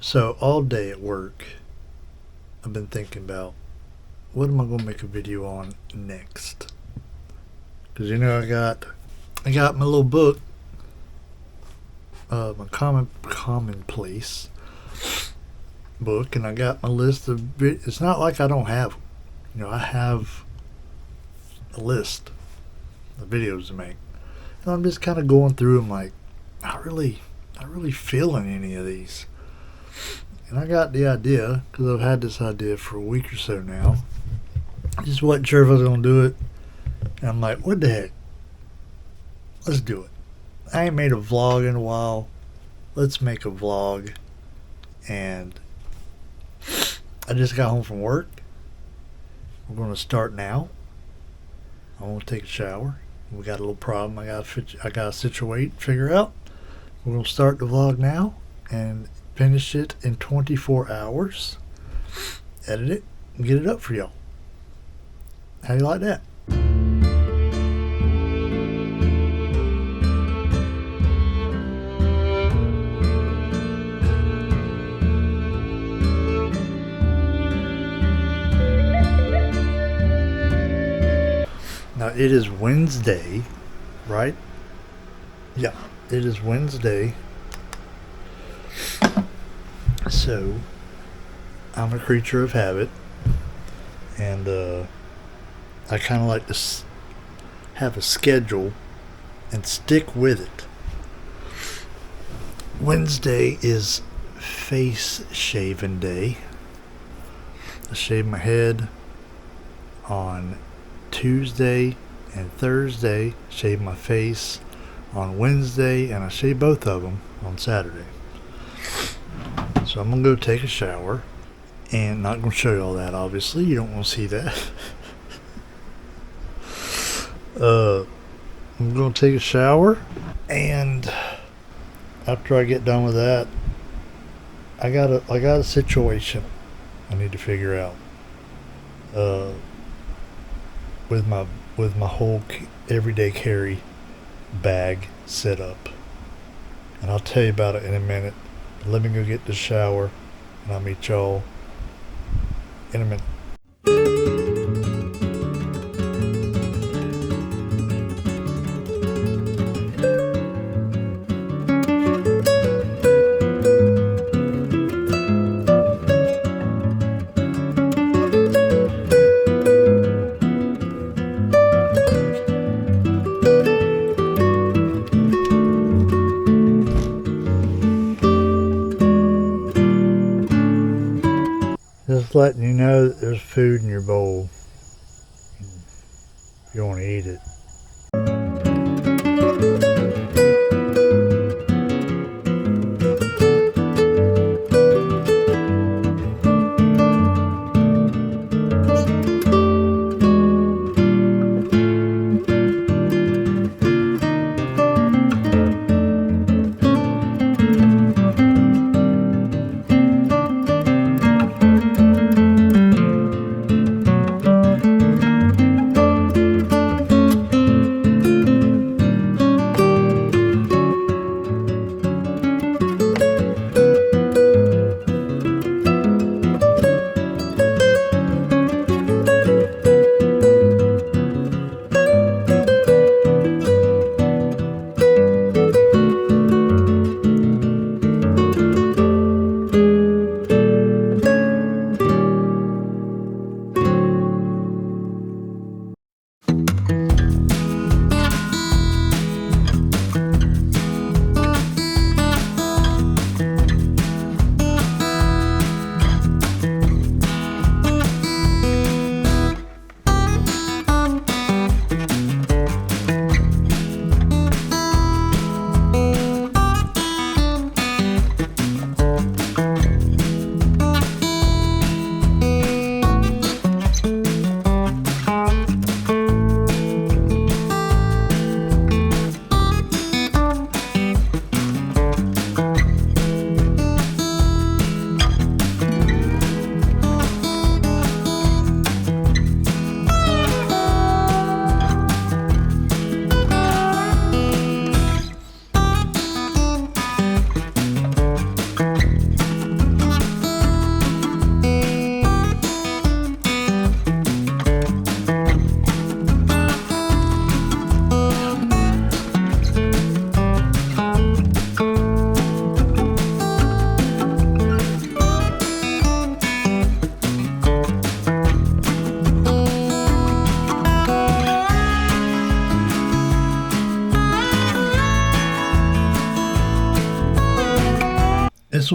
So all day at work, I've been thinking about what am I going to make a video on next? Because I got my little book, my commonplace book, and I got my list of. It's not like I don't have them. I have a list of videos to make, and I'm just kind of going through them like, not really feeling any of these. And I got the idea, because I've had this idea for a week or so now. I just wasn't sure if I was going to do it. And I'm like, what the heck? Let's do it. I ain't made a vlog in a while. Let's make a vlog. And I just got home from work. We're going to start now. I want to take a shower. We got a little problem I got to figure out. We're going to start the vlog now and finish it in 24 hours. Edit it and get it up for y'all. How you like that? Now it is Wednesday, right? Yeah, it is Wednesday. So I'm a creature of habit, and I kind of like to have a schedule and stick with it. Wednesday is face shaving day. I shave my head on Tuesday and Thursday, shave my face on Wednesday, and I shave both of them on Saturday. So I'm going to go take a shower, and not going to show you all that, obviously. You don't want to see that. I'm going to take a shower, and after I get done with that, I got a situation I need to figure out with my whole everyday carry bag set up, and I'll tell you about it in a minute. Let me go get the shower, and I'll meet y'all in a minute. Just letting you know that there's food in your bowl. If you want to eat it.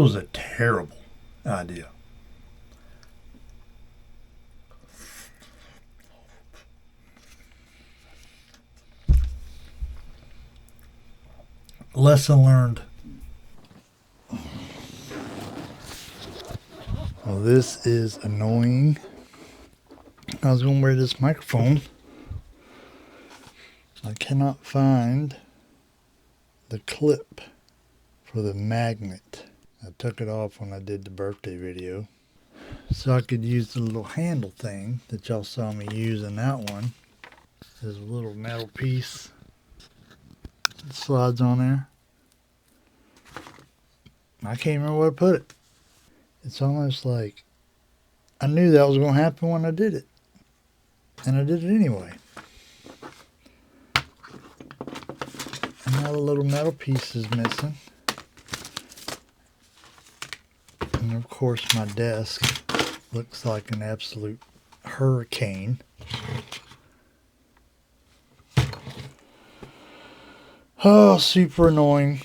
was a terrible idea. Lesson learned. Well, this is annoying. I was going to wear this microphone. I cannot find the clip for the magnet. I took it off when I did the birthday video. So I could use the little handle thing that y'all saw me use in that one. There's a little metal piece that slides on there. I can't remember where to put it. It's almost like I knew that was going to happen when I did it. And I did it anyway. And now the little metal piece is missing. And of course my desk looks like an absolute hurricane. Oh, super annoying.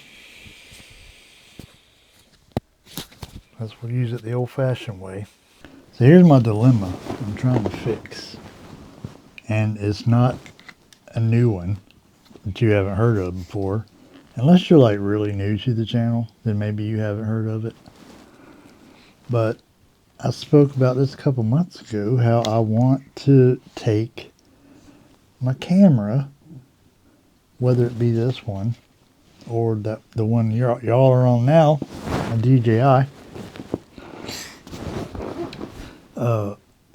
That's what we use it the old-fashioned way. So here's my dilemma I'm trying to fix. And it's not a new one that you haven't heard of before. Unless you're like really new to the channel, then maybe you haven't heard of it. But I spoke about this a couple months ago, how I want to take my camera, whether it be this one or the one y'all are on now, a DJI.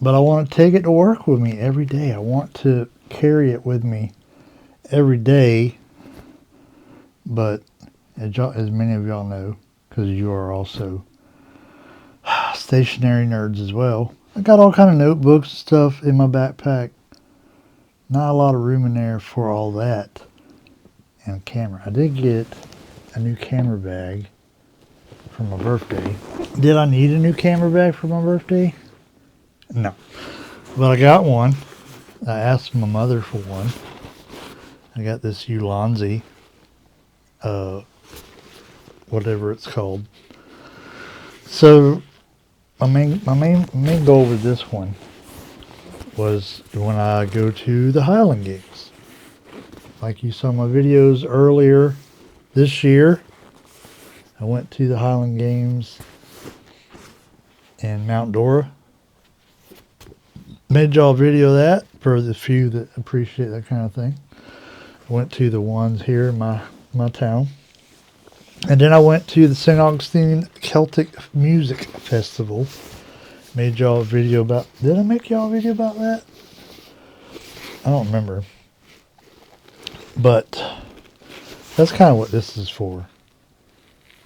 But I want to take it to work with me every day. I want to carry it with me every day. But as many of y'all know, because you are also stationary nerds as well, I got all kind of notebooks and stuff in my backpack. Not a lot of room in there for all that. And a camera. I did get a new camera bag for my birthday. Did I need a new camera bag for my birthday? No. But I got one. I asked my mother for one. I got this Ulanzi, whatever it's called. So my main goal with this one was when I go to the Highland Games. Like you saw my videos earlier this year, I went to the Highland Games in Mount Dora. Made y'all a video of that for the few that appreciate that kind of thing. I went to the ones here in my town. And then I went to the St. Augustine Celtic Music Festival. Made y'all a video about... Did I make y'all a video about that? I don't remember. But that's kind of what this is for.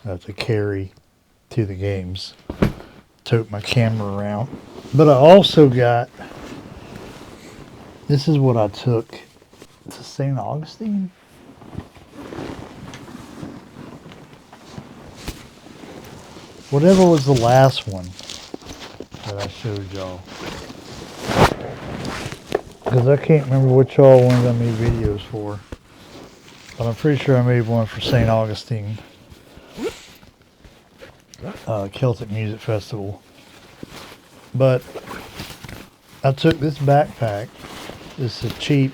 To carry to the games. Tote my camera around. But I also got... This is what I took to St. Augustine. Whatever was the last one that I showed y'all. Because I can't remember what y'all ones I made videos for. But I'm pretty sure I made one for St. Augustine Celtic Music Festival. But I took this backpack. This is a cheap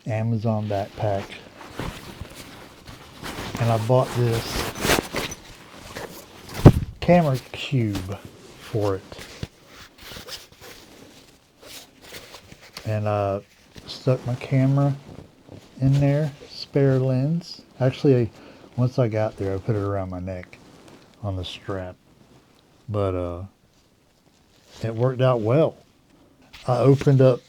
Amazon backpack. And I bought this camera cube for it. And I stuck my camera in there, spare lens. Actually, once I got there, I put it around my neck on the strap. But it worked out well. I opened up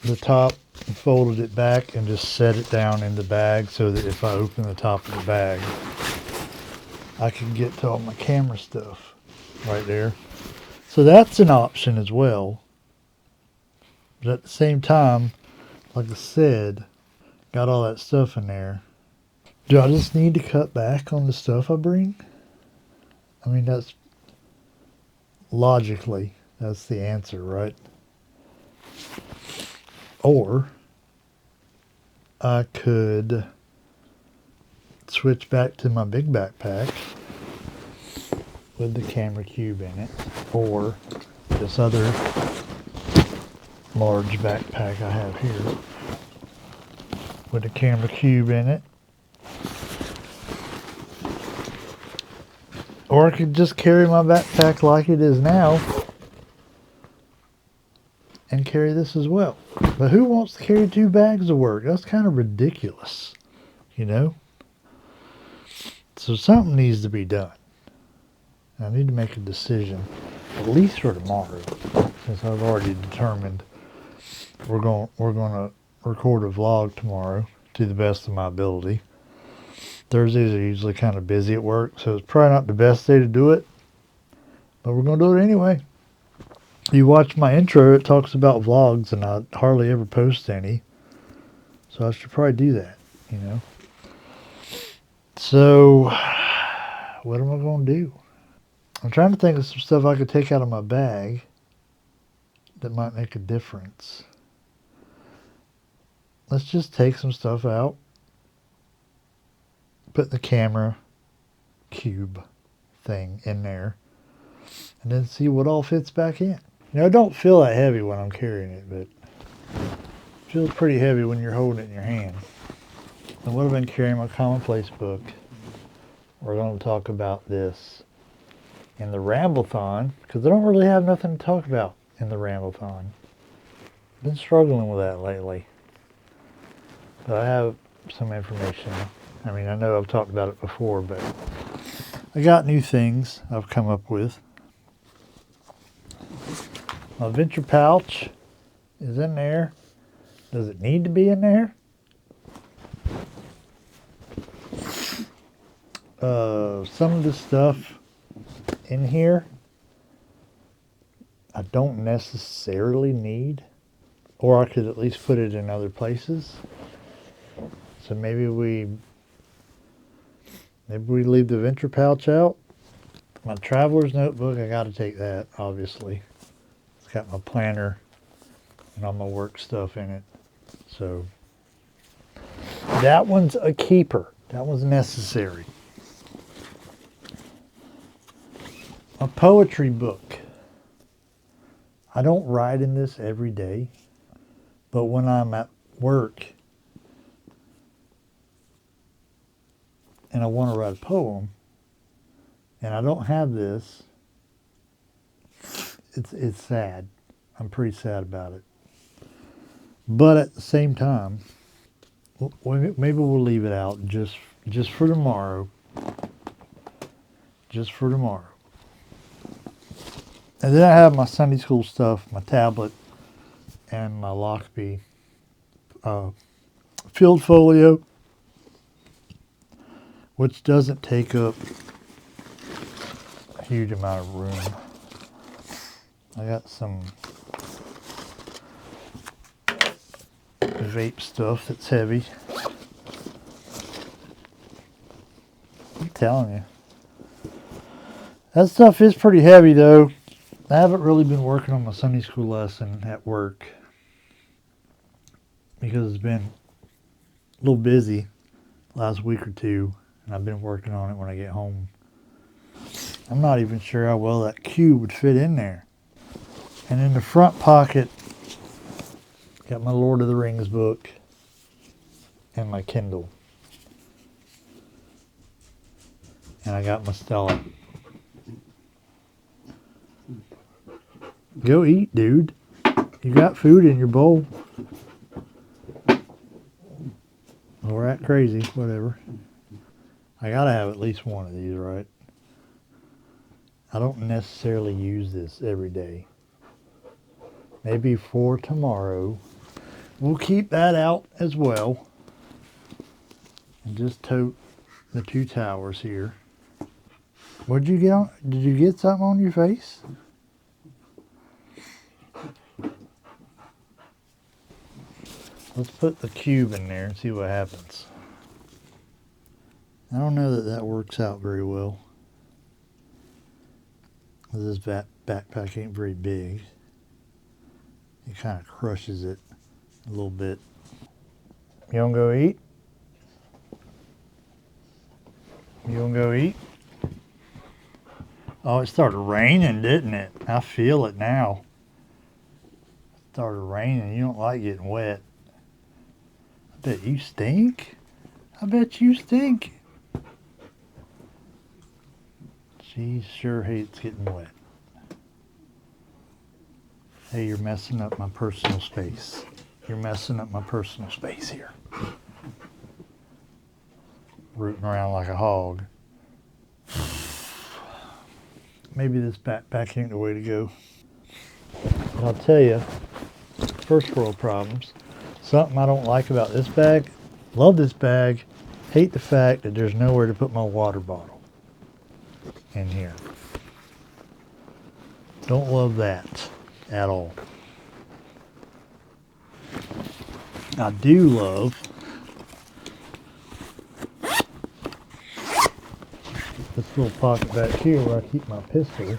the top and folded it back and just set it down in the bag so that if I open the top of the bag, I can get to all my camera stuff right there. So that's an option as well. But at the same time, like I said, got all that stuff in there. Do I just need to cut back on the stuff I bring? I mean, that's logically, that's the answer, right? Or I could switch back to my big backpack with the camera cube in it, or this other large backpack I have here with the camera cube in it. Or I could just carry my backpack like it is now and carry this as well. But who wants to carry 2 bags of work? That's kind of ridiculous, you know? So something needs to be done. I need to make a decision, at least for tomorrow, since I've already determined we're going to record a vlog tomorrow to the best of my ability. Thursdays are usually kind of busy at work, so it's probably not the best day to do it, but we're going to do it anyway. You watch my intro, it talks about vlogs, and I hardly ever post any, so I should probably do that, you know. So, what am I going to do? I'm trying to think of some stuff I could take out of my bag that might make a difference. Let's just take some stuff out, put the camera cube thing in there, and then see what all fits back in. You know, it don't feel that heavy when I'm carrying it, but it feels pretty heavy when you're holding it in your hand. I would have been carrying my commonplace book. We're going to talk about this in the Ramblethon, because I don't really have nothing to talk about in the Ramblethon. I've been struggling with that lately. But I have some information. I mean, I know I've talked about it before, but I got new things I've come up with. My venture pouch is in there. Does it need to be in there? Some of the stuff in here I don't necessarily need, or I could at least put it in other places. So maybe we leave the venture pouch out. My traveler's notebook, I got to take that, obviously. It's got my planner and all my work stuff in it. So that one's a keeper. That one's necessary. A poetry book. I don't write in this every day, but when I'm at work and I want to write a poem and I don't have this, it's sad. I'm pretty sad about it. But at the same time, maybe we'll leave it out just for tomorrow. Just for tomorrow. And then I have my Sunday school stuff, my tablet, and my Lockbee field folio, which doesn't take up a huge amount of room. I got some vape stuff that's heavy. I'm telling you. That stuff is pretty heavy though. I haven't really been working on my Sunday school lesson at work because it's been a little busy last week or two, and I've been working on it when I get home. I'm not even sure how well that cube would fit in there. And in the front pocket, got my Lord of the Rings book and my Kindle. And I got my Stella. Go eat, dude. You got food in your bowl. Or act crazy, whatever. I gotta have at least one of these, right? I don't necessarily use this every day. Maybe for tomorrow. We'll keep that out as well. And just tote the 2 towers here. What'd you get on? Did you get something on your face? Let's put the cube in there and see what happens. I don't know that that works out very well. This backpack ain't very big. It kind of crushes it a little bit. You wanna go eat? You wanna go eat? Oh, it started raining, didn't it? I feel it now. It started raining. You don't like getting wet. I bet you stink. I bet you stink. She sure hates getting wet. Hey, you're messing up my personal space. You're messing up my personal space here. Rooting around like a hog. Maybe this backpack ain't the way to go. But I'll tell you, first world problems. Something I don't like about this bag. Love this bag. Hate the fact that there's nowhere to put my water bottle in here. Don't love that at all. I do love this little pocket back here where I keep my pistol,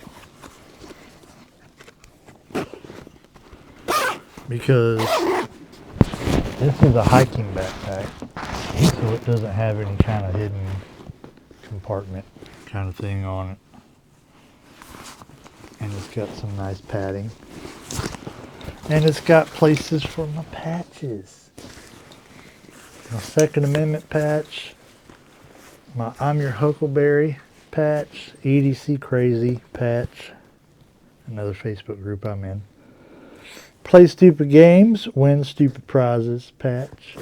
because this is a hiking backpack, so it doesn't have any kind of hidden compartment kind of thing on it, and it's got some nice padding, and it's got places for my patches, my Second Amendment patch, my I'm Your Huckleberry patch, EDC Crazy patch, another Facebook group I'm in, Play Stupid Games, Win Stupid Prizes patch,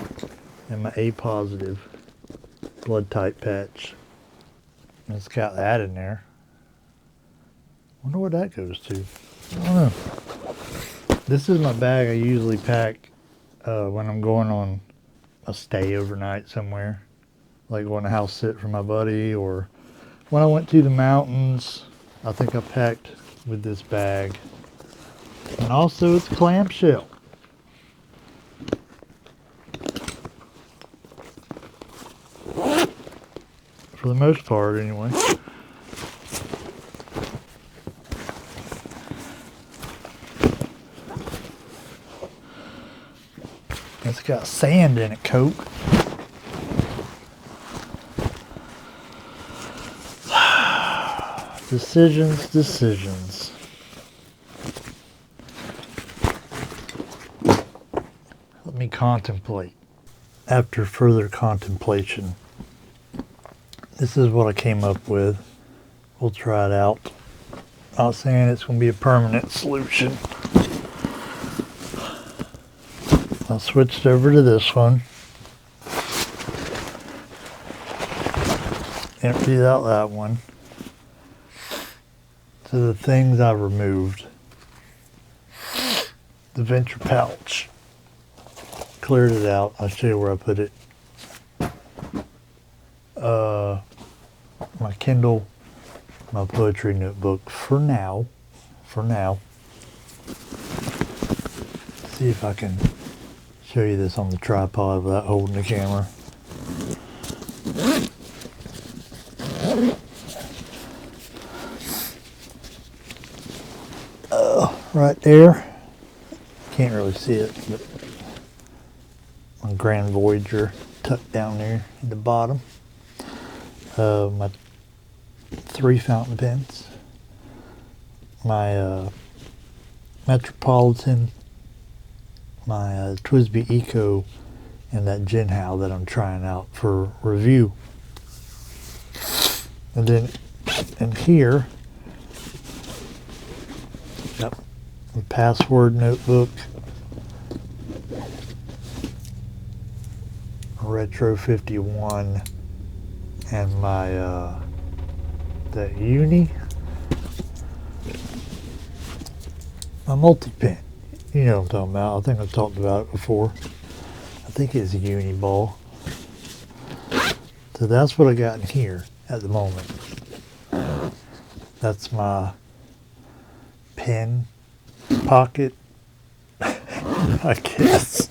and my A positive blood type patch. And it's got that in there. Wonder what that goes to. I don't know. This is my bag I usually pack when I'm going on a stay overnight somewhere, like going to house sit for my buddy, or when I went to the mountains. I think I packed with this bag. And also it's clamshell. For the most part, anyway. It's got sand in it, Coke. Decisions. Let me contemplate. After further contemplation, this is what I came up with. We'll try it out. Not saying it's going to be a permanent solution. I switched over to this one. Emptied out that one. So the things I removed. The Venture pouch. Cleared it out. I'll show you where I put it. My Kindle, my poetry notebook for now. See if I can show you this on the tripod without holding the camera. Right there. Can't really see it, but my Grand Voyager tucked down there at the bottom. My 3 fountain pens. My Metropolitan. My Twisby Eco, and that Jinhao that I'm trying out for review. And then in here, yep, the password notebook, Retro 51, and my that Uni, my multi-pen. You know what I'm talking about. I think I've talked about it before. I think it's a Uni ball. So that's what I got in here at the moment. That's my pen pocket, I guess.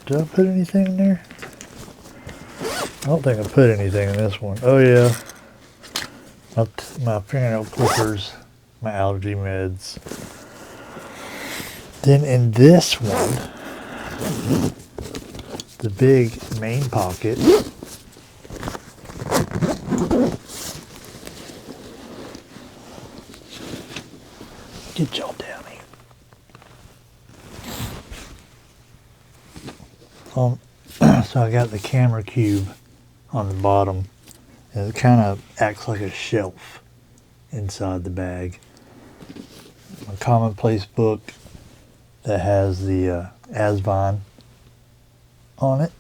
Did I put anything in there? I don't think I put anything in this one. Oh yeah, my fingernail clippers, my allergy meds. Then in this one, the big main pocket, get y'all down here. So I got the camera cube on the bottom, and it kind of acts like a shelf inside the bag. My commonplace book that has the Asvine on it.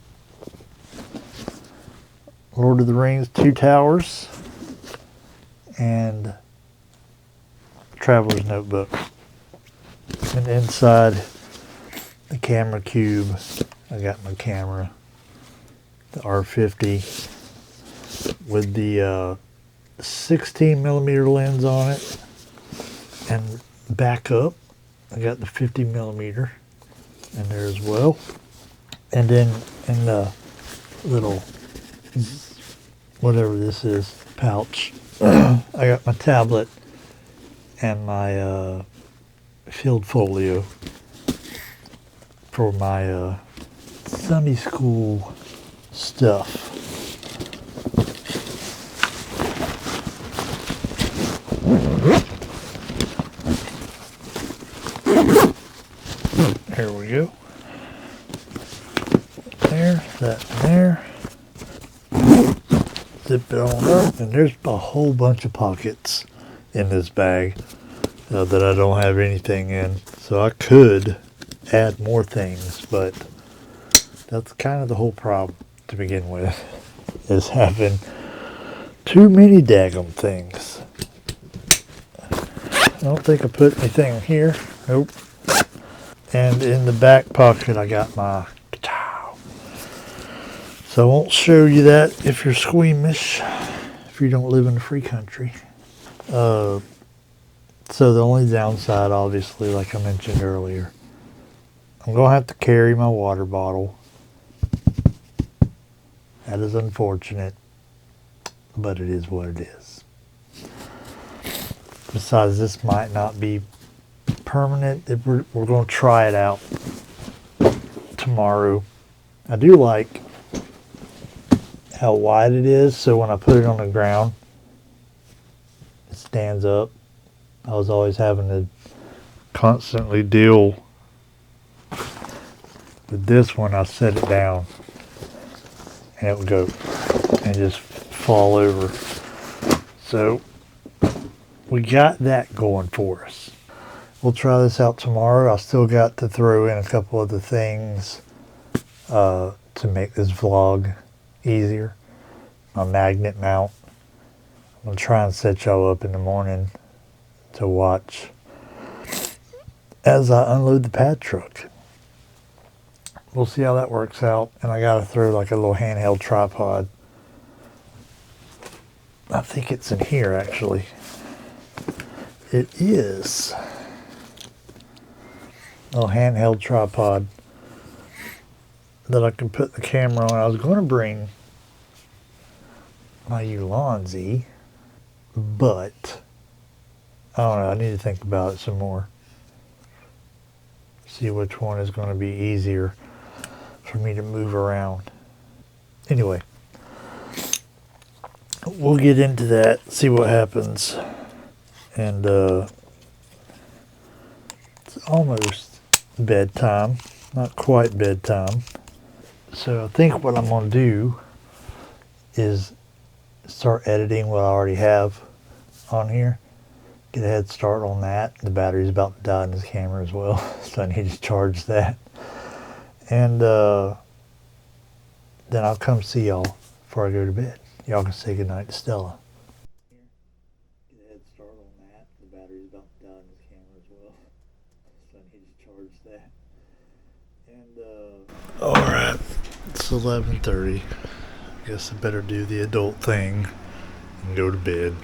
Lord of the Rings, Two Towers, and Traveler's Notebook. And inside the camera cube, I got my camera, the R50 with the 16 millimeter lens on it, and back up I got the 50 millimeter in there as well. And then in the little whatever this is pouch, I got my tablet and my field folio for my Sunday school stuff. Here we go. There, that in there. Zip it on up, and there's a whole bunch of pockets in this bag that I don't have anything in. So I could add more things, but that's kind of the whole problem to begin with, is having too many daggum things. I don't think I put anything in here. Nope. And in the back pocket I got my guitar. So I won't show you that if you're squeamish, if you don't live in a free country. So the only downside, obviously, like I mentioned earlier, I'm going to have to carry my water bottle. That is unfortunate, but it is what it is. Besides, this might not be permanent. We're going to try it out tomorrow. I do like how wide it is, so when I put it on the ground, it stands up. I was always having to constantly deal with this one. I set it down and it would go and just fall over. So we got that going for us. We'll try this out tomorrow. I still got to throw in a couple other things to make this vlog easier. My magnet mount. I'm going to try and set y'all up in the morning to watch as I unload the pad truck. We'll see how that works out. And I got to throw like a little handheld tripod. I think it's in here actually. It is. A little handheld tripod that I can put the camera on. I was going to bring my Ulanzi, but I don't know. I need to think about it some more. See which one is going to be easier for me to move around. Anyway, we'll get into that, see what happens. And it's almost bedtime, not quite bedtime. So I think what I'm going to do is start editing what I already have on here. Get a head start on that. The battery's about to die in this camera as well, so I need to charge that. And then I'll come see y'all before I go to bed. Y'all can say goodnight to Stella. Get a head start on that. The battery's about to die in this camera as well, so I need to charge that. And alright, it's 11:30. Guess I better do the adult thing and go to bed.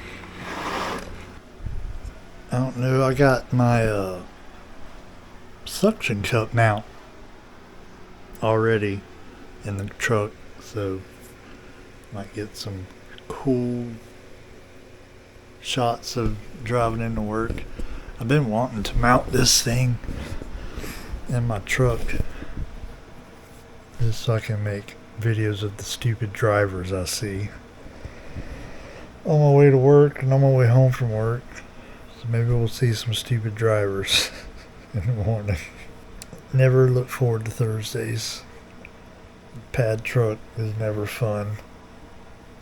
I don't know, I got my suction cup mount already in the truck, so might get some cool shots of driving into work. I've been wanting to mount this thing in my truck just so I can make videos of the stupid drivers I see on my way to work and on my way home from work. It's So maybe we'll see some stupid drivers in the morning. Never look forward to Thursdays. Pad truck is never fun.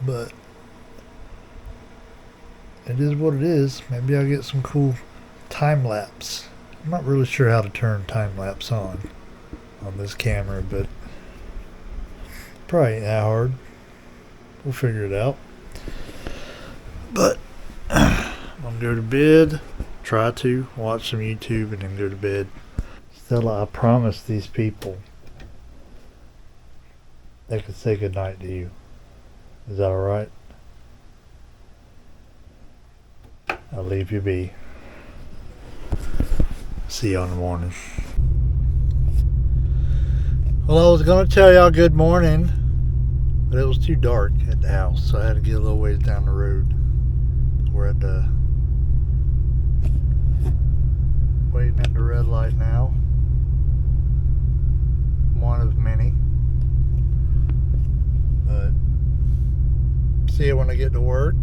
But it is what it is. Maybe I'll get some cool time lapse. I'm not really sure how to turn time lapse on this camera, but probably ain't that hard. We'll figure it out. But I'm gonna go to bed, try to watch some YouTube, and then go to bed. Stella, I promised these people they could say goodnight to you. Is that alright? I'll leave you be. See you in the morning. Well, I was going to tell y'all good morning, but it was too dark at the house, so I had to get a little ways down the road. We're at the waiting at the red light now. One of many. But see you when I get to work.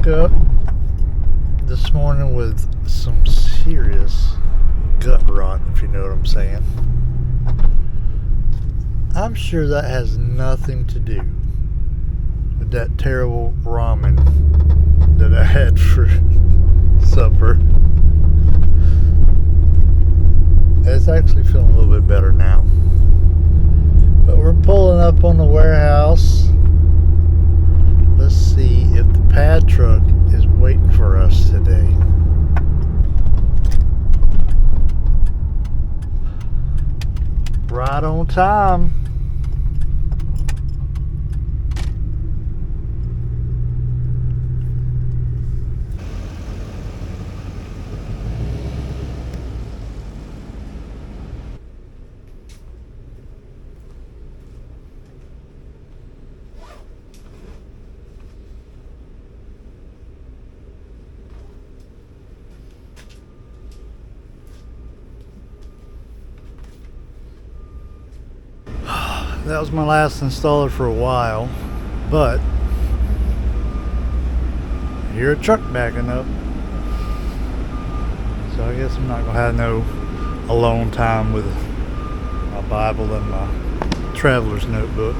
Up this morning with some serious gut rot, if you know what I'm saying. I'm sure that has nothing to do with that terrible ramen that I had for supper. It's actually feeling a little bit better now. But we're pulling up on the warehouse. Let's see if the pad truck is waiting for us today. Right on time. That was my last installer for a while, but I hear a truck backing up, so I guess I'm not gonna have no alone time with my Bible and my traveler's notebook.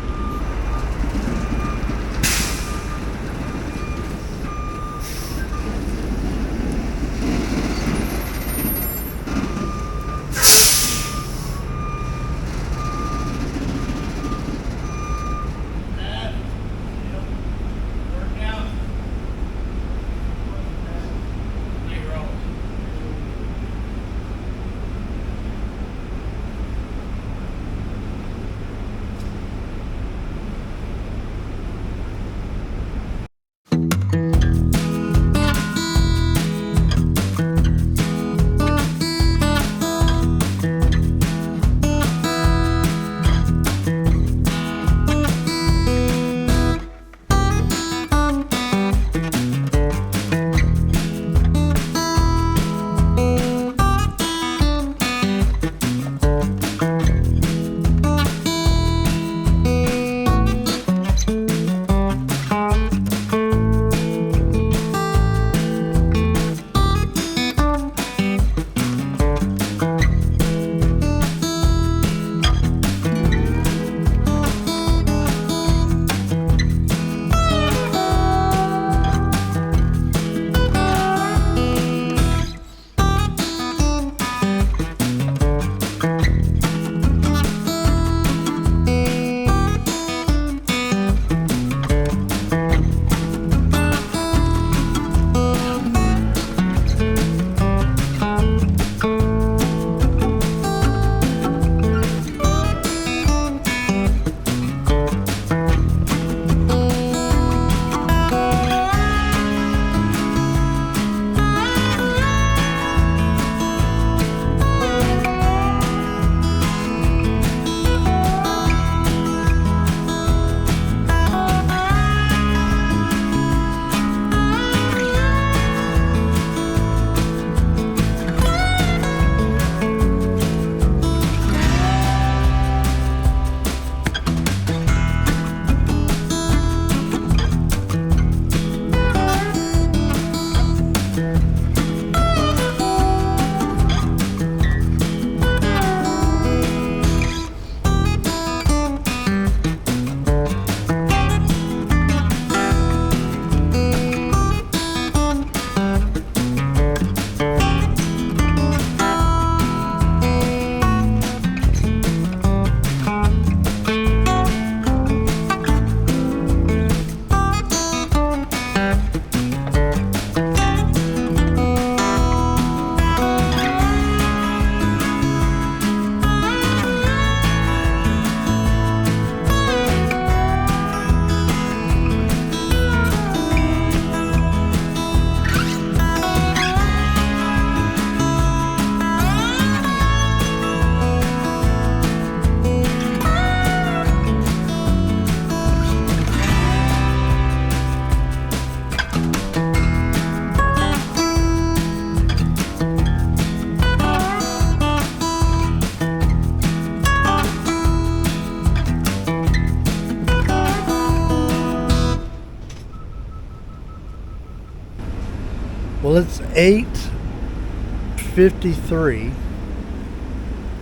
8:53,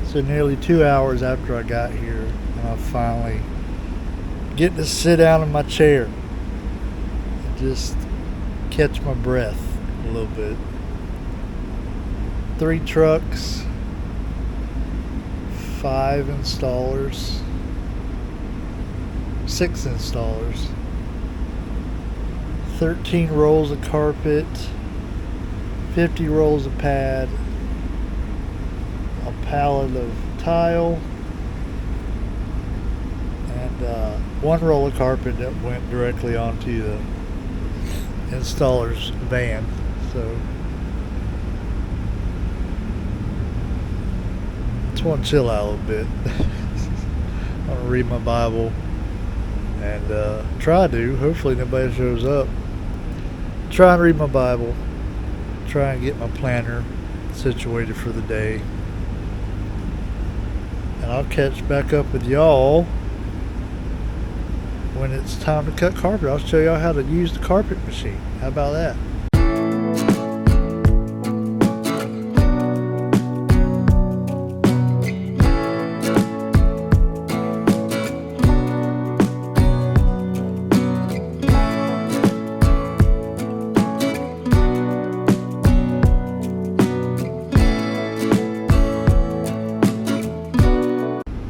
so nearly 2 hours after I got here, and I finally get to sit down in my chair and just catch my breath a little bit. 3 trucks, 5 installers, 6 installers, 13 rolls of carpet, 50 rolls of pad, a pallet of tile, and 1 roll of carpet that went directly onto the installer's van. So just want to chill out a little bit. I want to read my Bible and hopefully nobody shows up. Try and read my Bible. Try and get my planner situated for the day. And I'll catch back up with y'all when it's time to cut carpet. I'll show y'all how to use the carpet machine. How about that?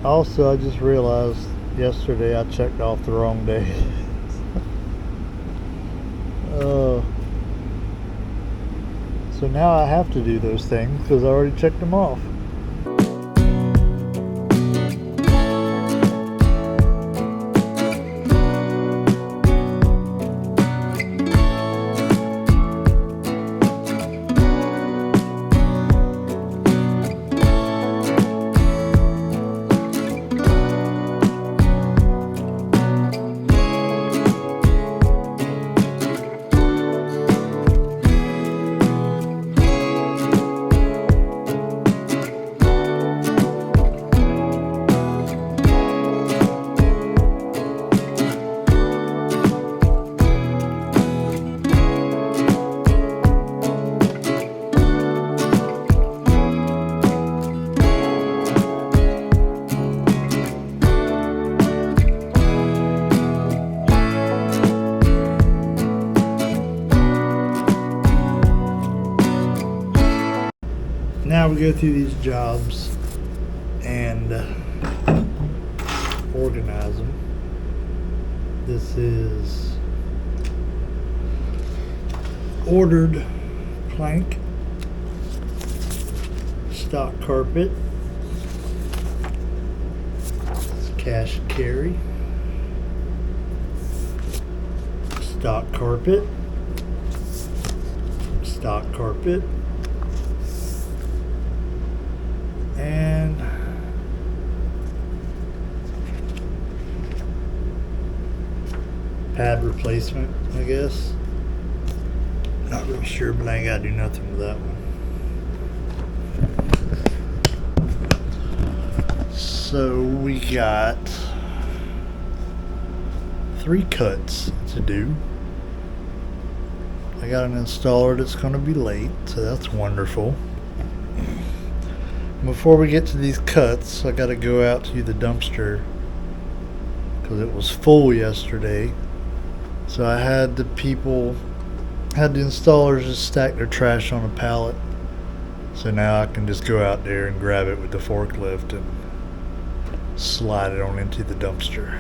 Also, I just realized yesterday I checked off the wrong day. So now I have to do those things because I already checked them off. Now we go through these jobs and organize them. This is ordered plank, stock carpet, cash and carry, stock carpet, stock carpet, and pad replacement, I guess. Not really sure, but I ain't gotta do nothing with that one. So we got 3 cuts to do. I got an installer that's gonna be late, so that's wonderful. Before we get to these cuts, I got to go out to the dumpster because it was full yesterday. So I had the installers just stack their trash on a pallet. So now I can just go out there and grab it with the forklift and slide it on into the dumpster.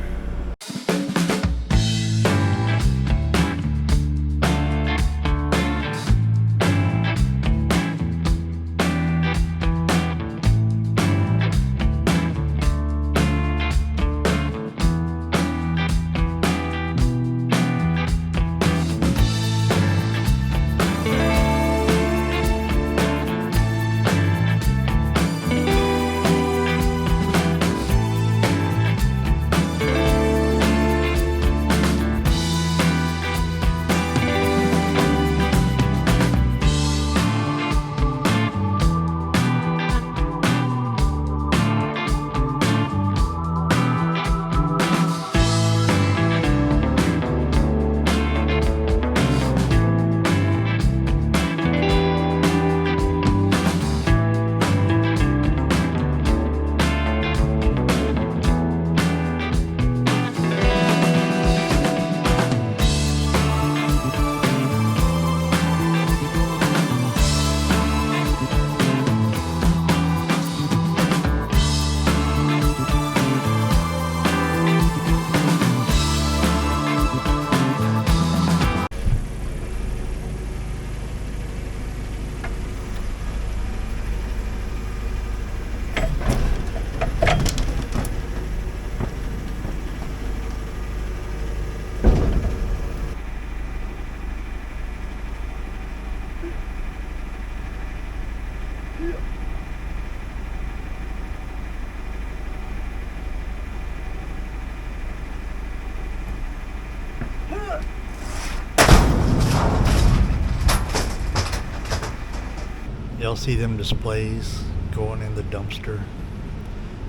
y'all see them displays going in the dumpster,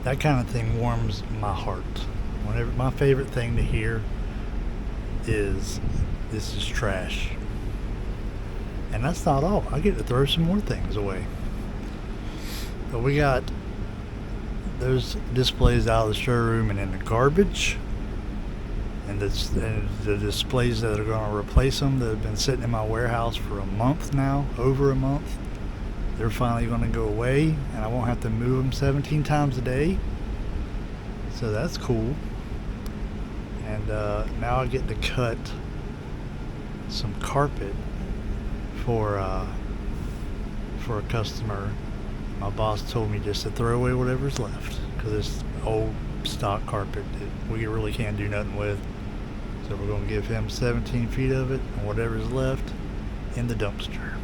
that kind of thing warms my heart. Whenever my favorite thing to hear is, "This is trash." And that's not all. I get to throw some more things away. But we got those displays out of the showroom and in the garbage. And the displays that are going to replace them that have been sitting in my warehouse for a month now, over a month, they're finally going to go away, and I won't have to move them 17 times a day. So that's cool. And now I get to cut some carpet for a customer. My boss told me just to throw away whatever's left, because it's old stock carpet that we really can't do nothing with. So we're going to give him 17 feet of it, and whatever's left in the dumpster.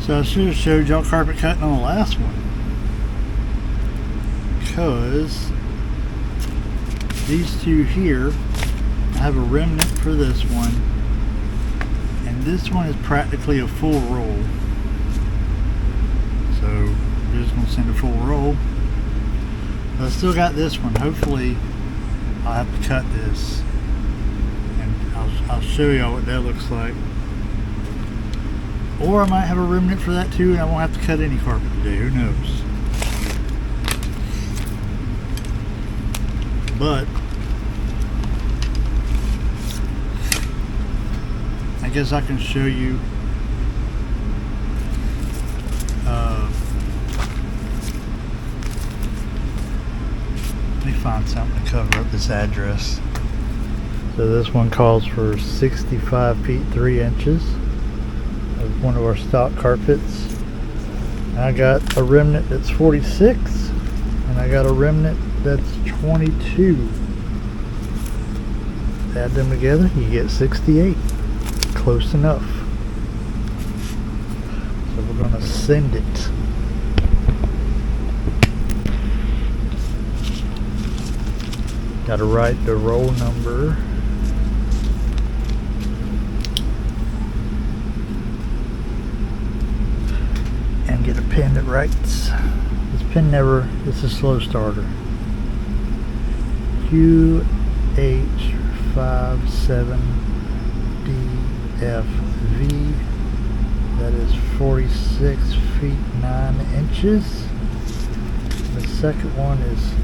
So I should have showed y'all carpet cutting on the last one, because these two here, I have a remnant for this one, and this one is practically a full roll. So I'm just going to send a full roll. But I still got this one. Hopefully I'll have to cut this, and I'll show y'all what that looks like. Or I might have a remnant for that too, and I won't have to cut any carpet today. Who knows? But I guess I can show you let me find something to cover up this address. So this one calls for 65 feet 3 inches of one of our stock carpets. I got a remnant that's 46, and I got a remnant that's 22. Add them together, you get 68. Close enough. So we're going to send it. Got to write the roll number. And get a pen that writes. This pen never, it's a slow starter. QH57DFV. That is 46 feet 9 inches. The second one is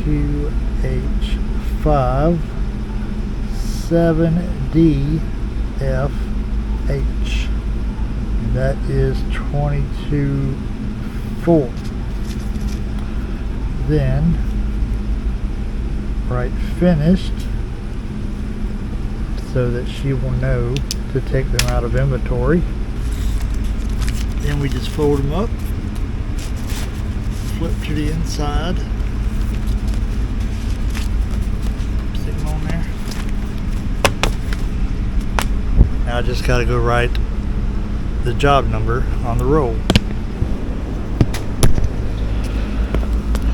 QH57DFH. That is 22.4. Then write finished, so that she will know to take them out of inventory. Then we just fold them up, flip to the inside, stick them on there. Now I just got to go write the job number on the roll.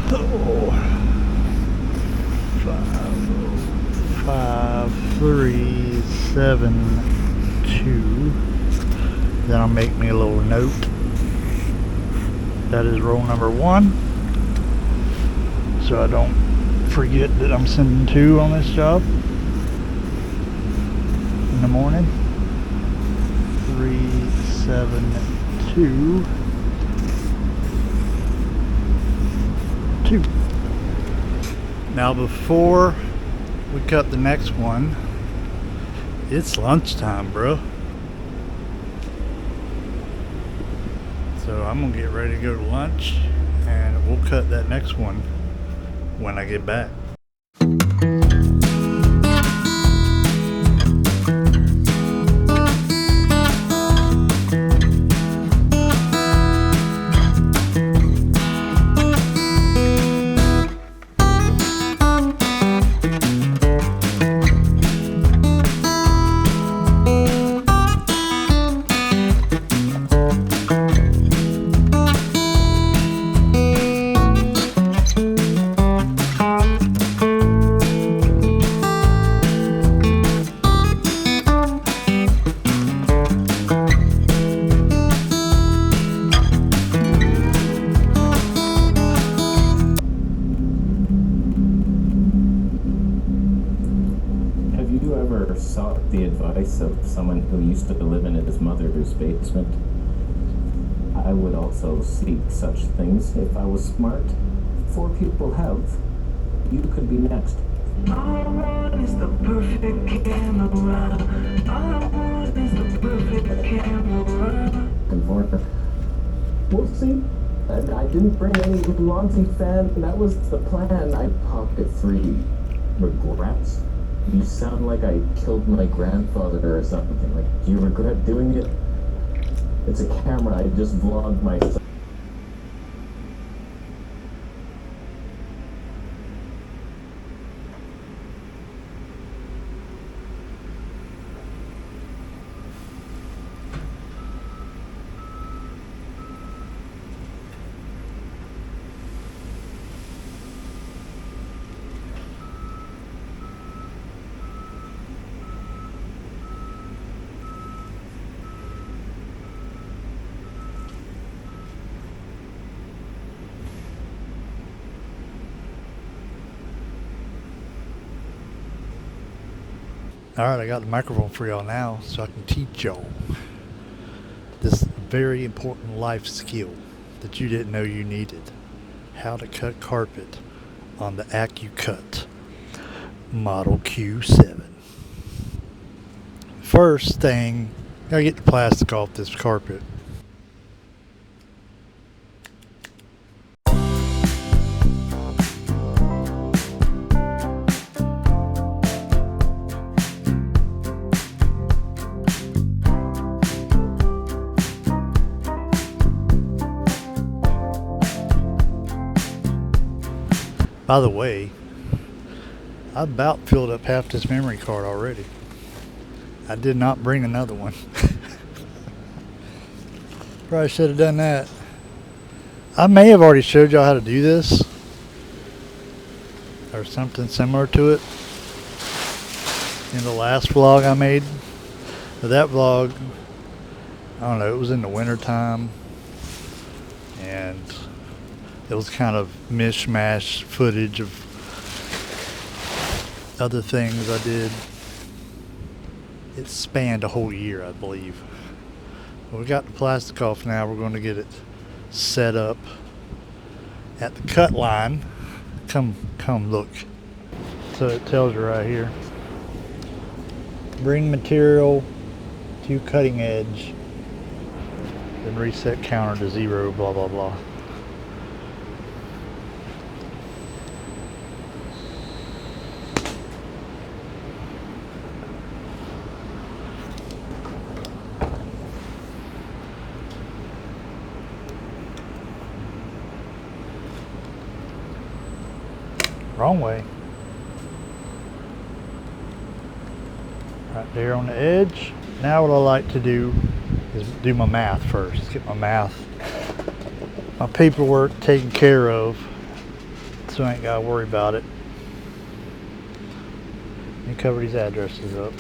Oh, 55372. Then I'll make me a little note. That is roll number 1, so I don't forget that I'm sending 2 on this job in the morning. 372 2. Now before we cut the next one, it's lunchtime, bro. So I'm gonna get ready to go to lunch, and we'll cut that next one when I get back. the advice of someone who used to live in his mother's basement. I would also seek such things if I was smart. 4 people have. You could be next. All I want is the perfect camera. All I want is the perfect camera. We'll see. I didn't bring any Monty fan. That was the plan. I pocket 3 regrets. You sound like I killed my grandfather or something. Like, do you regret doing it? It's a camera. I just vlogged myself. Alright, I got the microphone for y'all now so I can teach y'all this very important life skill that you didn't know you needed. How to cut carpet on the AccuCut Model Q7. First thing, gotta get the plastic off this carpet. By the way, I about filled up half this memory card already. I did not bring another one. Probably should have done that. I may have already showed y'all how to do this, or something similar to it, in the last vlog I made. But that vlog, I don't know, it was in the winter time, and it was kind of mishmash footage of other things I did. It spanned a whole year, I believe. Well, we got the plastic off now. We're going to get it set up at the cut line. Come look. So it tells you right here. Bring material to cutting edge. Then reset counter to 0, blah, blah, blah. Wrong way. Right there on the edge. Now what I like to do is do my math first. Get my paperwork taken care of, so I ain't gotta worry about it. Let me cover these addresses up.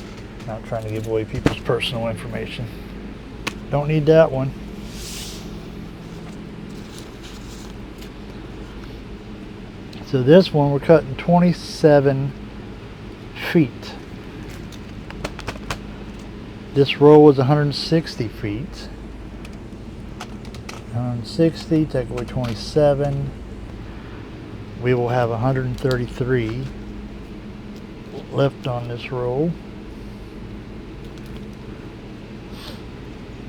Not trying to give away people's personal information. Don't need that one. So this one we're cutting 27 feet. This roll was 160 feet. 160, take away 27. We will have 133 left on this roll.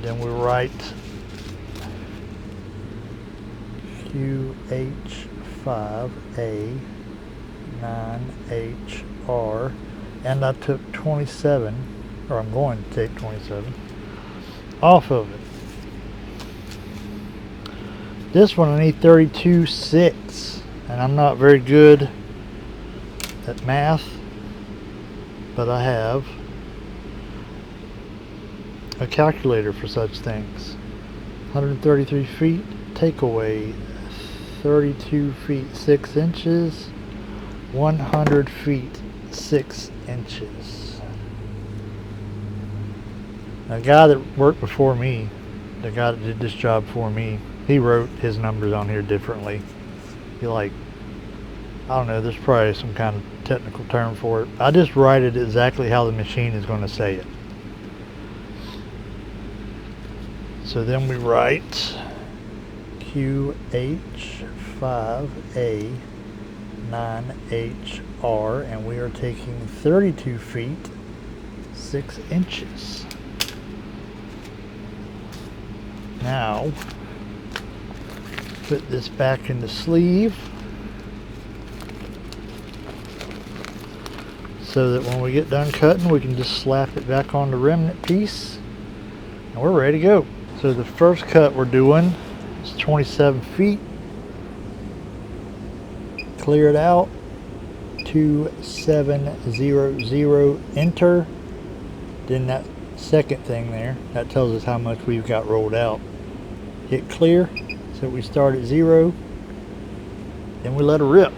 Then we write QH5A 9HR, and I took 27, or I'm going to take 27 off of it. This one I need 32.6, and I'm not very good at math, but I have a calculator for such things. 133 feet, take away 32 feet 6 inches, 100 feet 6 inches. Now, the guy that worked before me, the guy that did this job for me, he wrote his numbers on here differently. He like I don't know, there's probably some kind of technical term for it. I just write it exactly how the machine is going to say it. So then we write QH5A9HR, and we are taking 32 feet 6 inches. Now, put this back in the sleeve so that when we get done cutting, we can just slap it back on the remnant piece and we're ready to go. So the first cut we're doing is 27 feet. Clear it out. 2700, enter. Then that second thing there, that tells us how much we've got rolled out. Hit clear, so we start at 0, then we let her rip.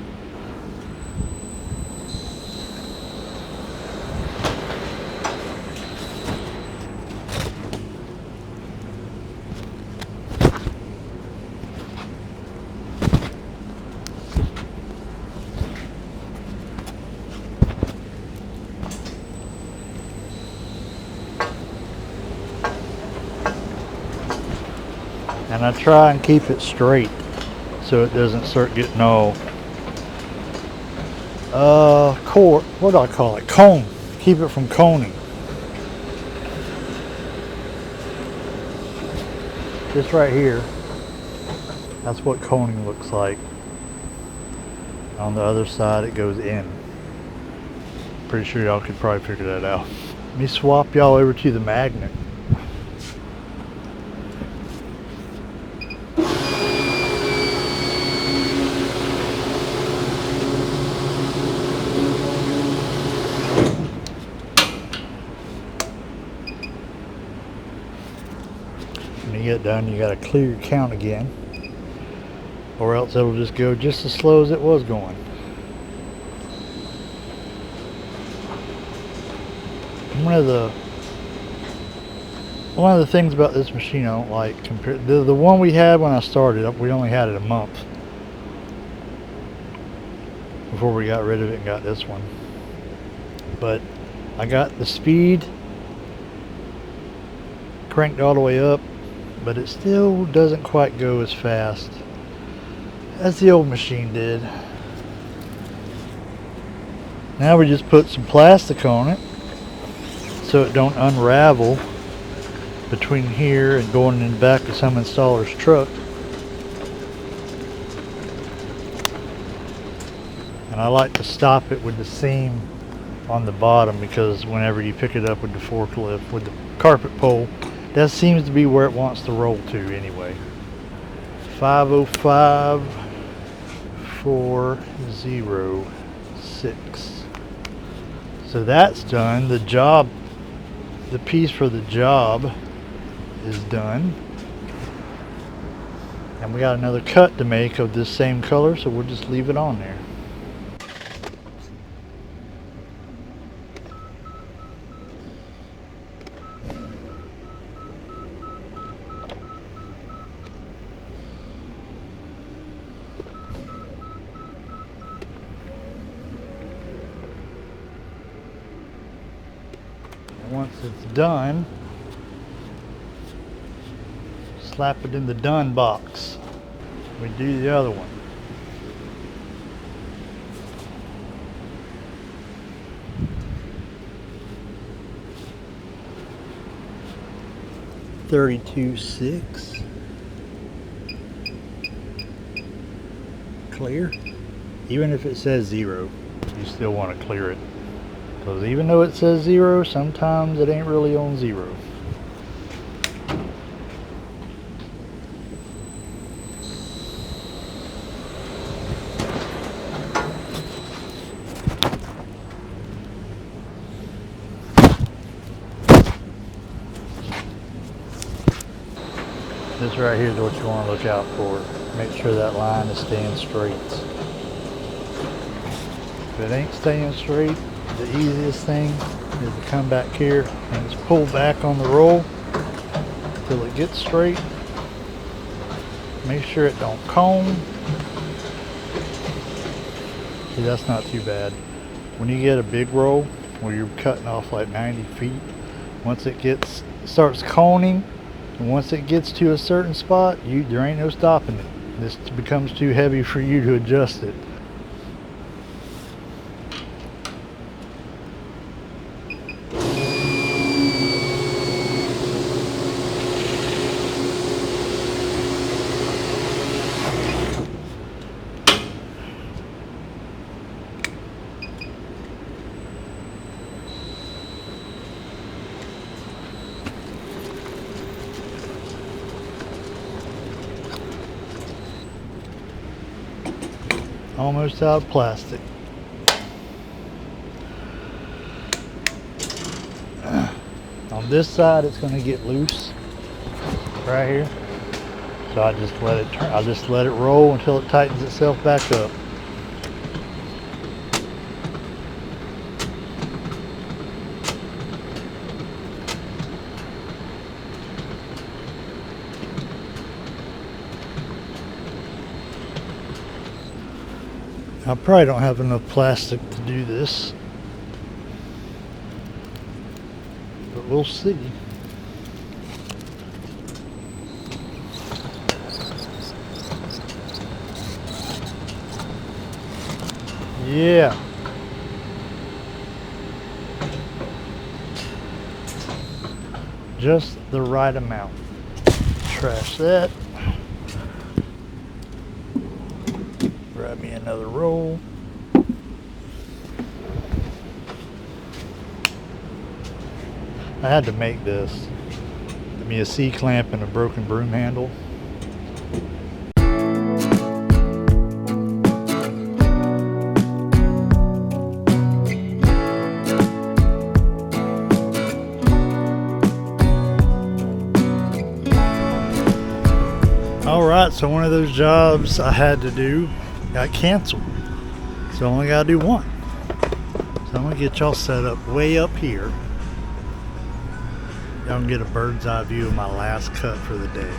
And I try and keep it straight so it doesn't start getting all what do I call it? Cone. Keep it from coning. This right here, that's what coning looks like. On the other side it goes in. Pretty sure y'all could probably figure that out. Let me swap y'all over to the magnet. When you get done, you got to clear your count again, or else it'll just go just as slow as it was going. One of the things about this machine I don't like compared to the one we had when I started, we only had it a month before we got rid of it and got this one. But I got the speed cranked all the way up, but it still doesn't quite go as fast as the old machine did. Now we just put some plastic on it so it don't unravel between here and going in the back of some installer's truck. And I like to stop it with the seam on the bottom, because whenever you pick it up with the forklift, with the carpet pole, that seems to be where it wants to roll to anyway. 505-406. So that's done. The job, the piece for the job is done. And we got another cut to make of this same color, so we'll just leave it on there. Once it's done, slap it in the done box. We do the other one. $32.6. Clear. Even if it says 0, you still want to clear it. Because even though it says 0, sometimes it ain't really on 0. This right here is what you want to look out for. Make sure that line is staying straight. If it ain't staying straight, the easiest thing is to come back here and just pull back on the roll till it gets straight. Make sure it don't cone. See, that's not too bad. When you get a big roll where you're cutting off like 90 feet, once it starts coning, and once it gets to a certain spot, there ain't no stopping it. This becomes too heavy for you to adjust it. Almost out of plastic. On this side, it's going to get loose right here. So I just let it turn. I just let it roll until it tightens itself back up. I probably don't have enough plastic to do this, but we'll see. Yeah. Just the right amount. Trash that. Grab me another roll. I had to make this. Give me a C-clamp and a broken broom handle. Alright, so one of those jobs I had to do got canceled. So I only gotta do one. So I'm gonna get y'all set up way up here. Y'all can get a bird's eye view of my last cut for the day.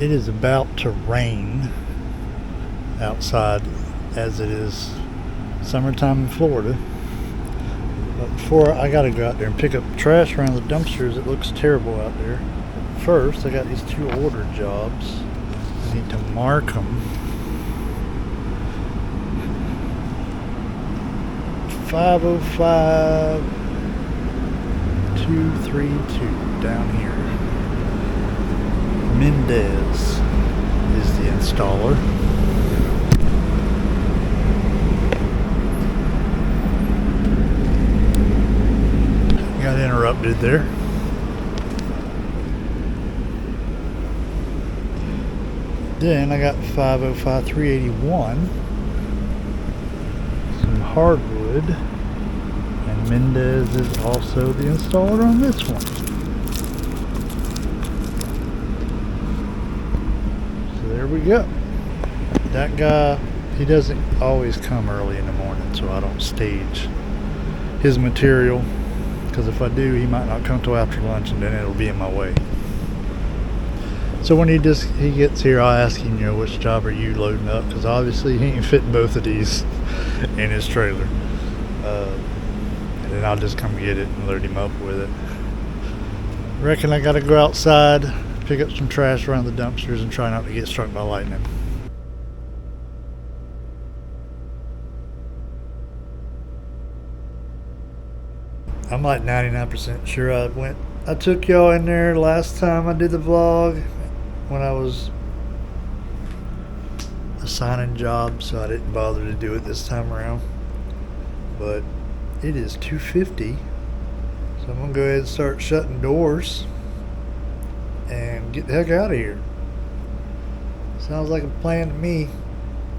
It is about to rain outside as it is summertime in Florida. But before I gotta go out there and pick up trash around the dumpsters, it looks terrible out there. First, I got these 2 order jobs. I need to mark them. 505 232 down here. Mendez is the installer. Got interrupted there. Then I got 505 381. Some hardwood. And Mendez is also the installer on this one. There we go. That guy, he doesn't always come early in the morning, so I don't stage his material, because if I do, he might not come till after lunch, and then it'll be in my way. So when he gets here, I'll ask him, which job are you loading up, because obviously he ain't fitting both of these in his trailer. And then I'll just come get it and load him up with it. Reckon I gotta go outside, pick up some trash around the dumpsters, and try not to get struck by lightning. I'm like 99% sure I took y'all in there last time I did the vlog when I was assigning jobs, so I didn't bother to do it this time around. But it is 2:50, so I'm gonna go ahead and start shutting doors and get the heck out of here. Sounds like a plan to me.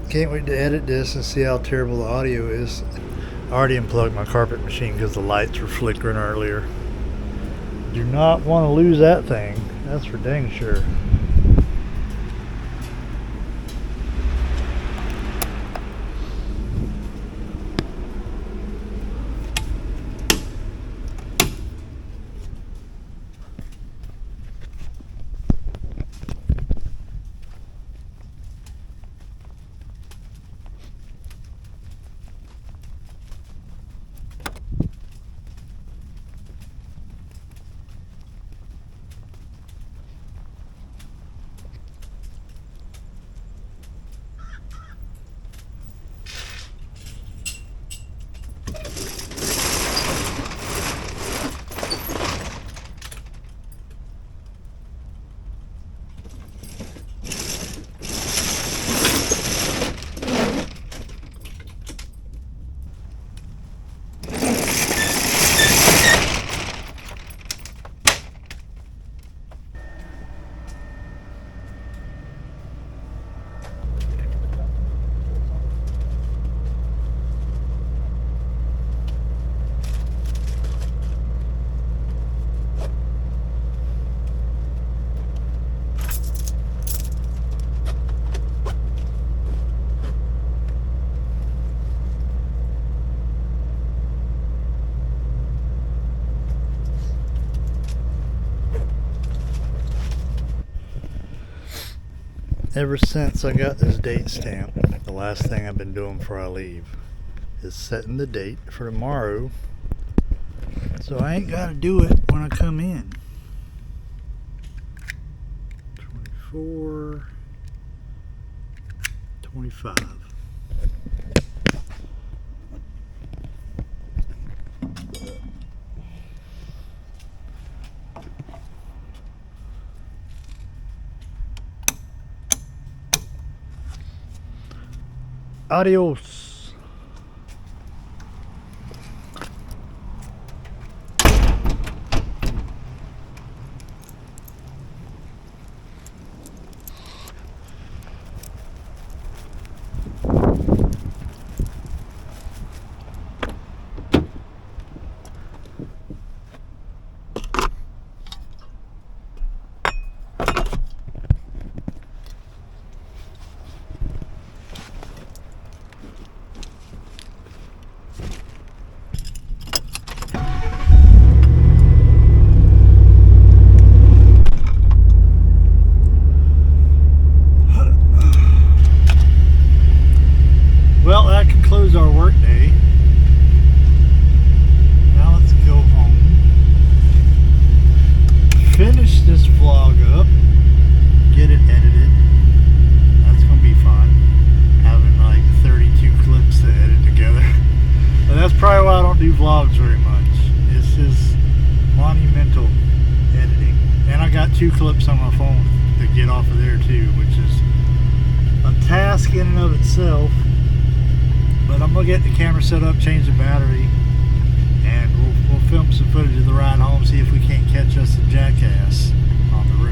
Can't wait to edit this and see how terrible the audio is. I already unplugged my carpet machine because the lights were flickering earlier. Do not want to lose that thing, that's for dang sure. Ever since I got this date stamp, the last thing I've been doing before I leave is setting the date for tomorrow, so I ain't got to do it when I come in. 24, 25. Adios. Well, that concludes our work day. Now let's go home. Finish this vlog up. Get it edited. That's going to be fun. Having like 32 clips to edit together. But that's probably why I don't do vlogs very much. It's just monumental editing. And I got 2 clips on my phone to get off of there too, which is a task in and of itself. But I'm going to get the camera set up, change the battery, and we'll film some footage of the ride home, see if we can't catch us a jackass on the road.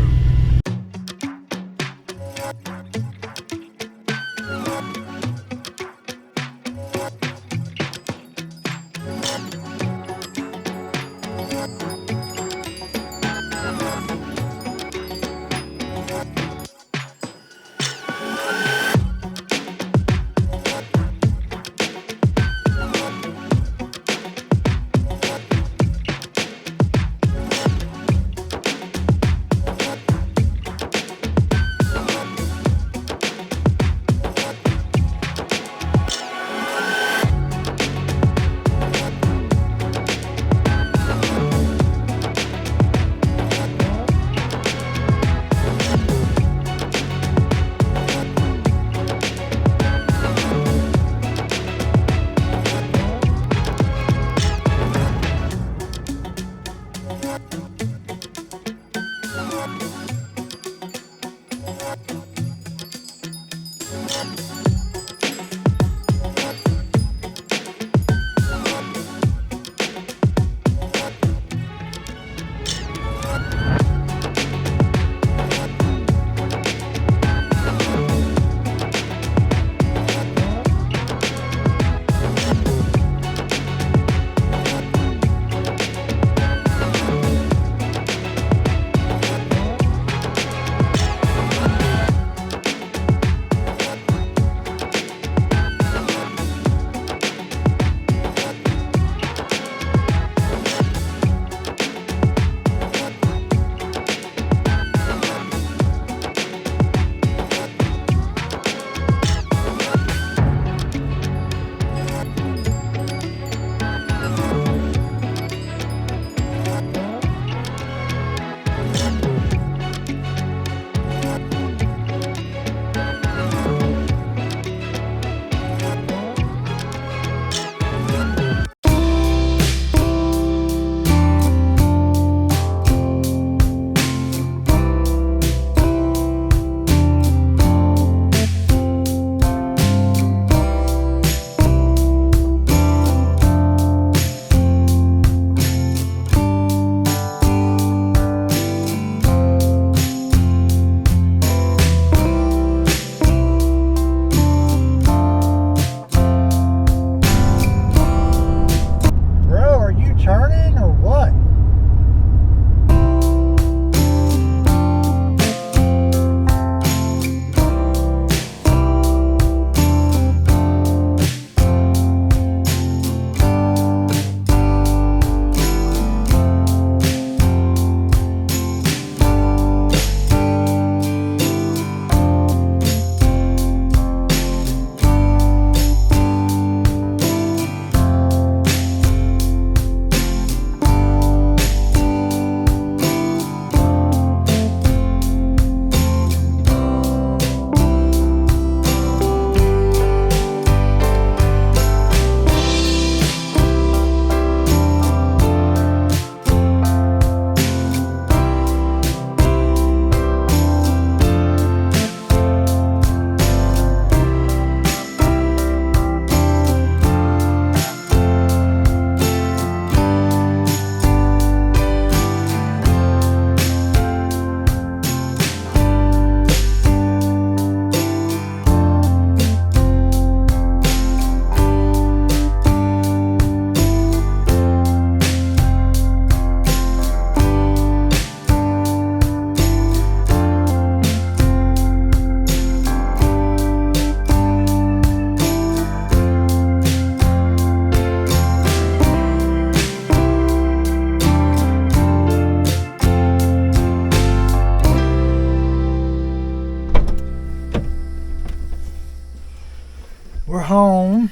We're home.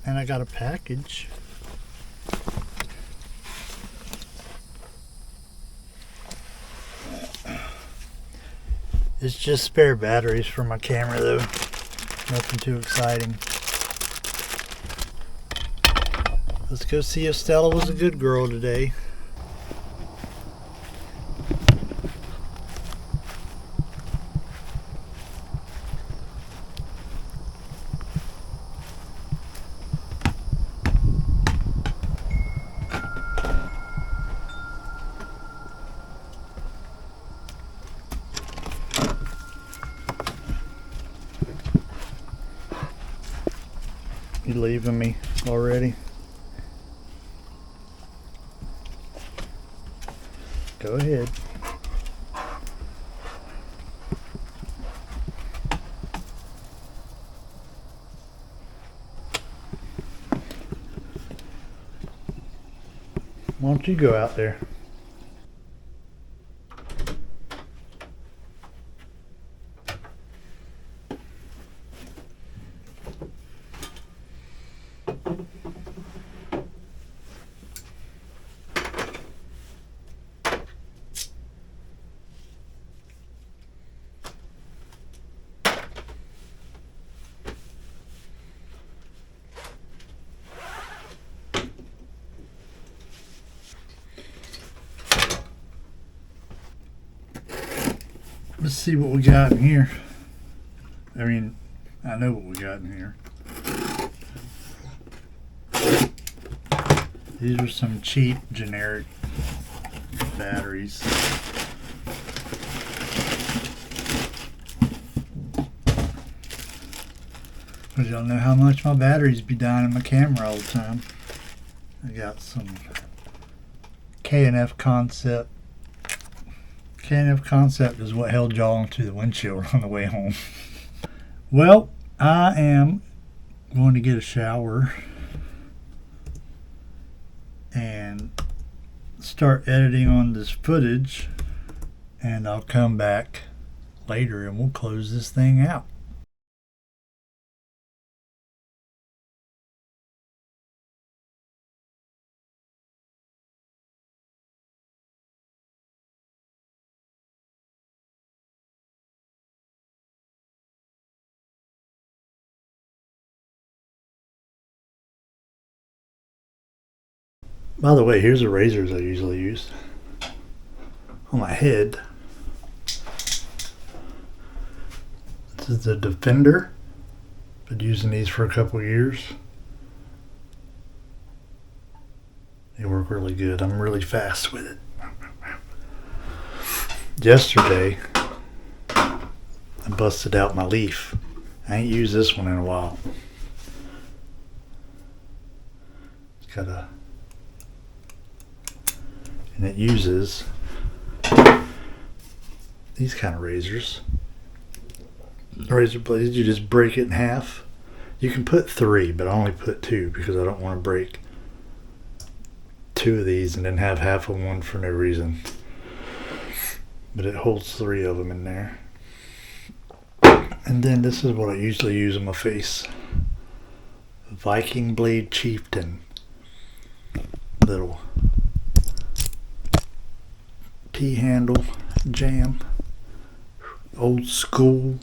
And I got a package. It's just spare batteries for my camera though. Nothing too exciting. Let's go see if Stella was a good girl today. You leaving me already? Go ahead. Why don't you go out there? Let's see what we got in here. I mean, I know what we got in here. These are some cheap generic batteries. Because y'all know how much my batteries be dying in my camera all the time. I got some K&F Concept. K&F Concept is what held y'all onto the windshield on the way home. Well, I am going to get a shower and start editing on this footage, and I'll come back later and we'll close this thing out. By the way, here's the razors I usually use on my head. This is the Defender. Been using these for a couple years. They work really good. I'm really fast with it. Yesterday, I busted out my leaf. I ain't used this one in a while. It's got a... and it uses these kind of razors. Razor blades, you just break it in half. You can put 3, but I only put 2 because I don't want to break 2 of these and then have half of one for no reason. But it holds 3 of them in there. And then this is what I usually use on my face. Viking Blade Chieftain. Little T-handle jam. Old school.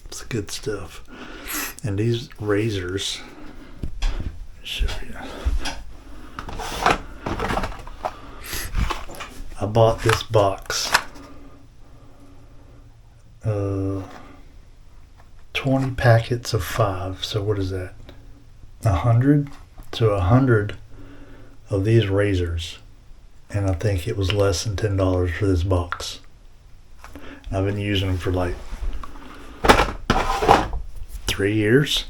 It's good stuff. And these razors, let me show you. I bought this box. 20 packets of 5. So what is that? 100? So 100 of these razors. And I think it was less than $10 for this box. And I've been using them for like 3 years.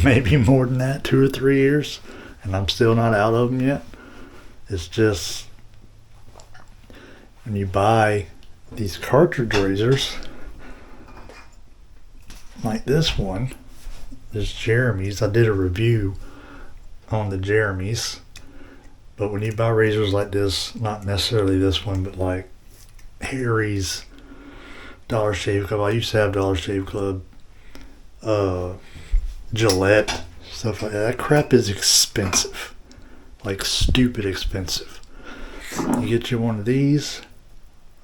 Maybe more than that, 2 or 3 years. And I'm still not out of them yet. It's just, when you buy these cartridge razors, like this one, this Jeremy's, I did a review on the Jeremy's. But when you buy razors like this, not necessarily this one, but like Harry's, Dollar Shave Club, I used to have Dollar Shave Club, Gillette, stuff like that. That crap is expensive. Like stupid expensive. You get you one of these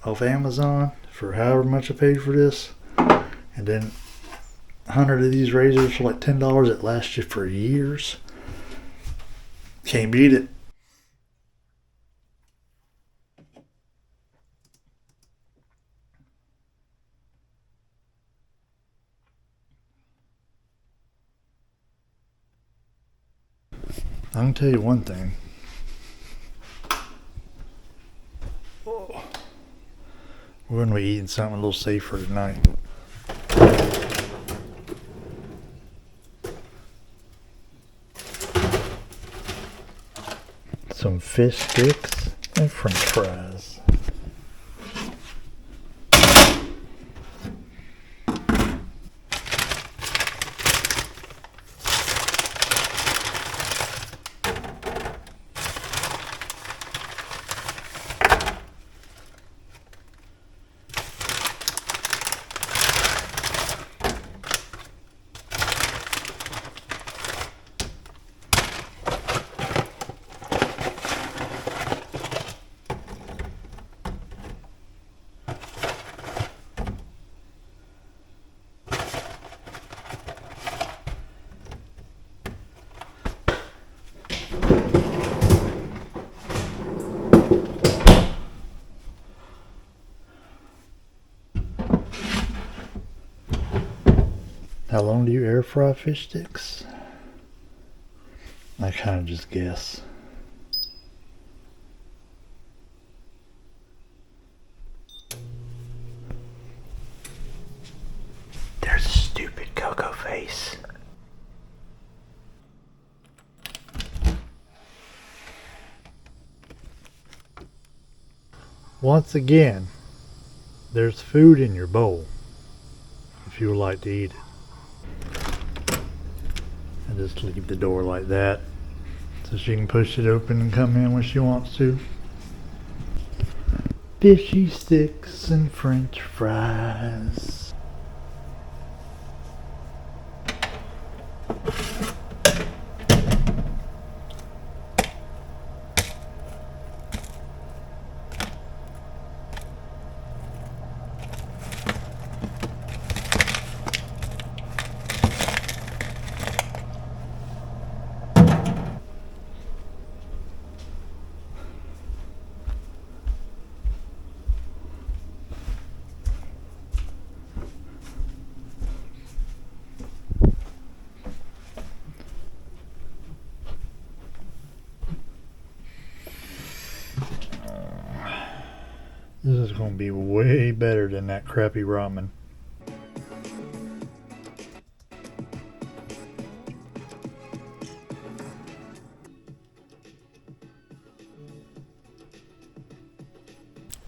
off Amazon for however much I paid for this, and then 100 of these razors for like $10 that last you for years. Can't beat it. I can tell you one thing. We're going to be eating something a little safer tonight. Some fish sticks and french fries. How long do you air fry fish sticks? I kind of just guess. There's a stupid cocoa face. Once again, there's food in your bowl if you would like to eat it. And just leave the door like that so she can push it open and come in when she wants to. Fishy sticks and french fries. This is going to be way better than that crappy ramen.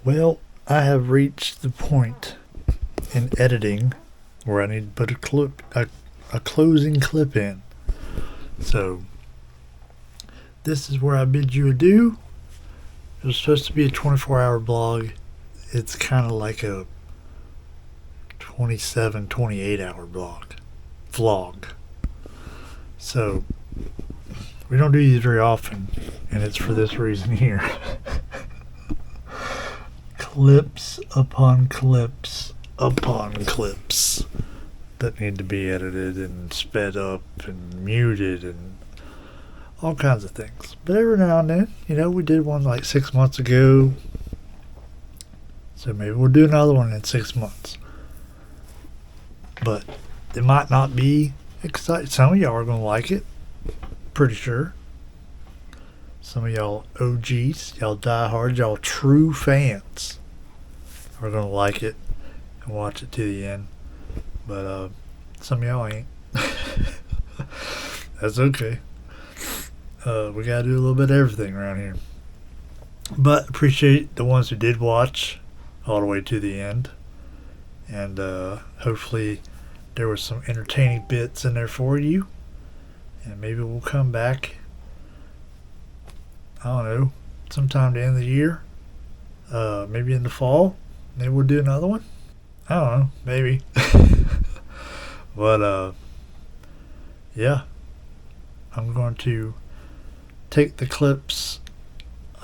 Well, I have reached the point in editing where I need to put a closing clip in. So, this is where I bid you adieu. It was supposed to be a 24-hour blog. It's kind of like a 27, 28-hour vlog. So, we don't do these very often, and it's for this reason here. Clips upon clips upon clips that need to be edited and sped up and muted and all kinds of things. But every now and then, we did one like 6 months ago. So maybe we'll do another one in 6 months. But it might not be exciting. Some of y'all are going to like it. Pretty sure. Some of y'all OGs, y'all diehards, y'all true fans are going to like it and watch it to the end. But some of y'all ain't. That's okay. We got to do a little bit of everything around here. But appreciate the ones who did watch all the way to the end. And hopefully there was some entertaining bits in there for you. And maybe we'll come back, I don't know, sometime to end the year. Maybe in the fall. Maybe we'll do another one. I don't know. Maybe. But yeah, I'm going to take the clips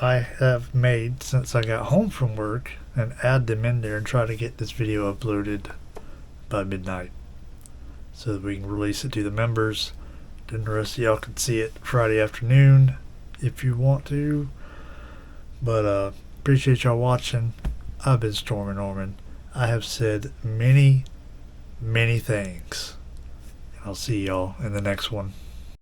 I have made since I got home from work and add them in there and try to get this video uploaded by midnight so that we can release it to the members. Then the rest of y'all can see it Friday afternoon if you want to. But appreciate y'all watching. I've been Stormin' Norman. I have said many, many things. I'll see y'all in the next one.